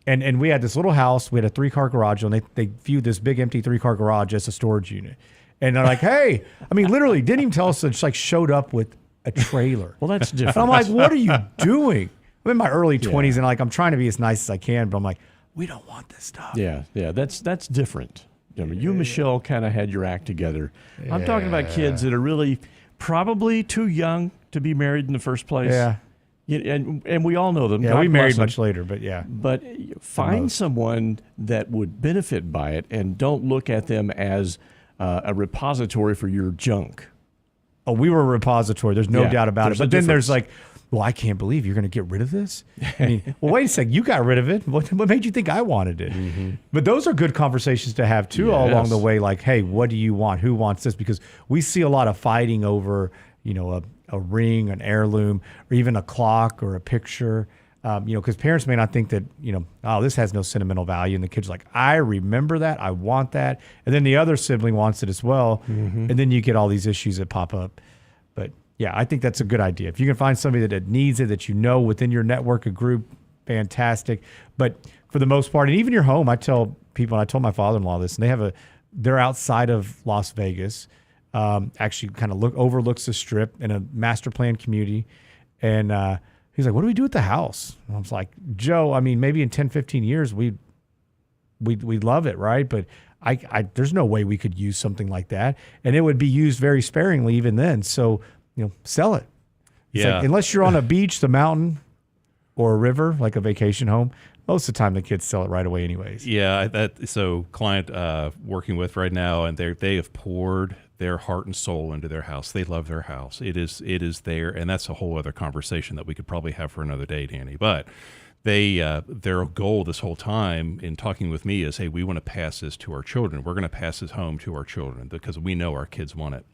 And we had this little house. We had a 3-car garage, and they viewed this big empty 3-car garage as a storage unit. And they're like, hey, I mean, literally didn't even tell us. Just like showed up with a trailer.
Well, that's different.
And I'm like, what are you doing? I'm in my early 20s, and I'm trying to be as nice as I can, but I'm like, we don't want this stuff.
Yeah, that's different. You, Michelle, kind of had your act together. Yeah. I'm talking about kids that are really probably too young to be married in the first place.
Yeah.
And we all know them.
Yeah, we married much later, but yeah.
But find someone that would benefit by it and don't look at them as a repository for your junk.
Oh, we were a repository. There's no doubt about it. But then there's like, well, I can't believe you're going to get rid of this. I mean, well, wait a second. You got rid of it. What made you think I wanted it? Mm-hmm. But those are good conversations to have, too, all along the way. Like, hey, what do you want? Who wants this? Because we see a lot of fighting over, a ring, an heirloom, or even a clock or a picture. Because parents may not think that, oh, this has no sentimental value. And the kid's like, I remember that. I want that. And then the other sibling wants it as well. And then you get all these issues that pop up. But yeah, I think that's a good idea. If you can find somebody that needs it, that within your network, a group, fantastic. But for the most part, and even your home, I tell people, and I told my father-in-law this, and they're outside of Las Vegas, actually kind of overlooks the Strip in a master plan community. And he's like, what do we do with the house? And I was like, Joe, I mean, maybe in 10, 15 years, we'd love it, right? But there's no way we could use something like that. And it would be used very sparingly even then. So, sell it. It's like, unless you're on a beach, the mountain, or a river, like a vacation home, most of the time the kids sell it right away anyways.
Yeah, so client working with right now, and they have poured their heart and soul into their house. They love their house. It is there, and that's a whole other conversation that we could probably have for another day, Danny. But their goal this whole time in talking with me is, hey, we want to pass this to our children. We're going to pass this home to our children because we know our kids want it.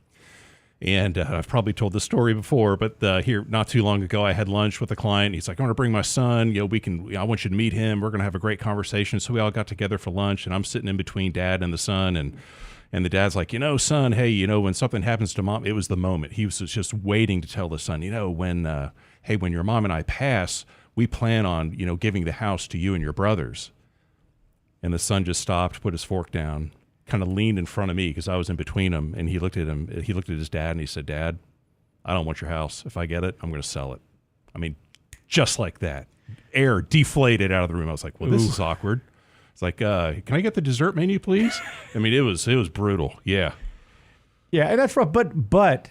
And I've probably told this story before, but here not too long ago, I had lunch with a client. He's like, I want to bring my son. I want you to meet him. We're going to have a great conversation. So we all got together for lunch, and I'm sitting in between dad and the son, and the dad's like, son, hey, when something happens to mom, it was the moment. He was just waiting to tell the son, when your mom and I pass, we plan on, giving the house to you and your brothers. And the son just stopped, put his fork down, kind of leaned in front of me because I was in between them, and he looked at his dad, and he said, Dad, I don't want your house. If I get it, I'm going to sell it. I mean, just like that. Air deflated out of the room. I was like, well, this is awkward. It's like, can I get the dessert menu, please? I mean, it was brutal. Yeah.
Yeah, and that's rough, but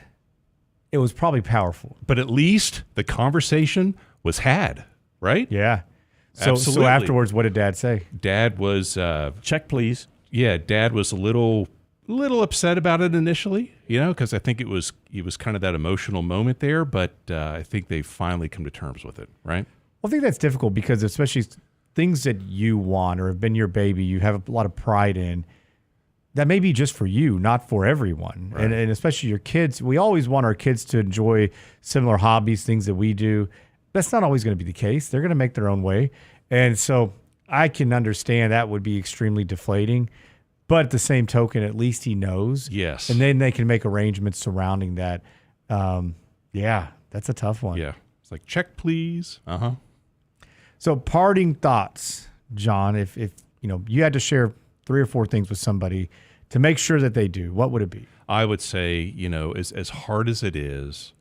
it was probably powerful.
But at least the conversation was had, right?
Yeah.
So
afterwards, what did Dad say?
Dad was
check, please.
Yeah, Dad was a little upset about it initially, because I think it was kind of that emotional moment there, but I think they finally come to terms with it, right?
Well, I think that's difficult because especially things that you want or have been your baby, you have a lot of pride in, that may be just for you, not for everyone. Right. And especially your kids. We always want our kids to enjoy similar hobbies, things that we do. That's not always going to be the case. They're going to make their own way. And so I can understand that would be extremely deflating. But at the same token, at least he knows.
Yes.
And then they can make arrangements surrounding that. Yeah, that's a tough one.
Yeah. It's like, check, please. Uh-huh.
So parting thoughts, John, if you had to share 3 or 4 things with somebody to make sure that they do, what would it be?
I would say, as hard as it is,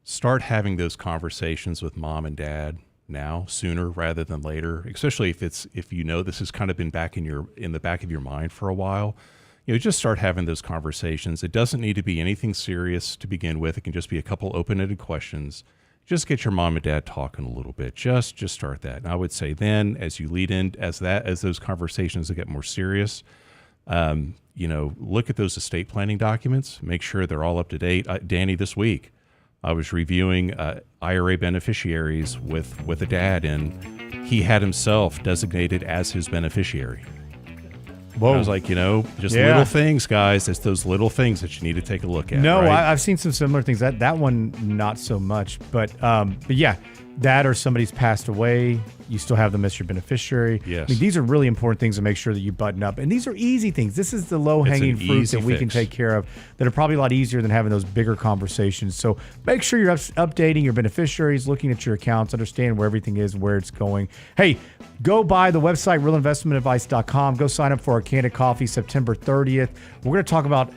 start having those conversations with mom and dad now, sooner rather than later, especially if this has kind of been in the back of your mind for a while. Just start having those conversations. It doesn't need to be anything serious to begin with. It can just be a couple open-ended questions. Just get your mom and dad talking a little bit. Just start that. And I would say then, as you lead in, as those conversations get more serious, look at those estate planning documents. Make sure they're all up to date. Danny, this week, I was reviewing IRA beneficiaries with a dad, and he had himself designated as his beneficiary. Whoa. I was like, little things, guys. It's those little things that you need to take a look at.
No,
right?
I've seen some similar things. That one, not so much. But yeah, that or somebody's passed away, you still have them as your beneficiary.
Yes.
I mean, these are really important things to make sure that you button up. And these are easy things. This is the low-hanging fruit that we can take care of that are probably a lot easier than having those bigger conversations. So make sure you're updating your beneficiaries, looking at your accounts, understand where everything is, where it's going. Hey, go by the website, realinvestmentadvice.com. Go sign up for our Candid Coffee September 30th. We're going to talk about,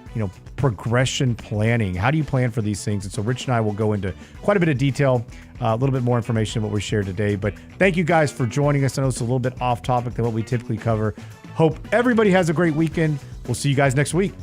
progression planning. How do you plan for these things? And so Rich and I will go into quite a bit of detail, a little bit more information than what we shared today. But thank you guys for joining us. I know it's a little bit off topic than what we typically cover. Hope everybody has a great weekend. We'll see you guys next week.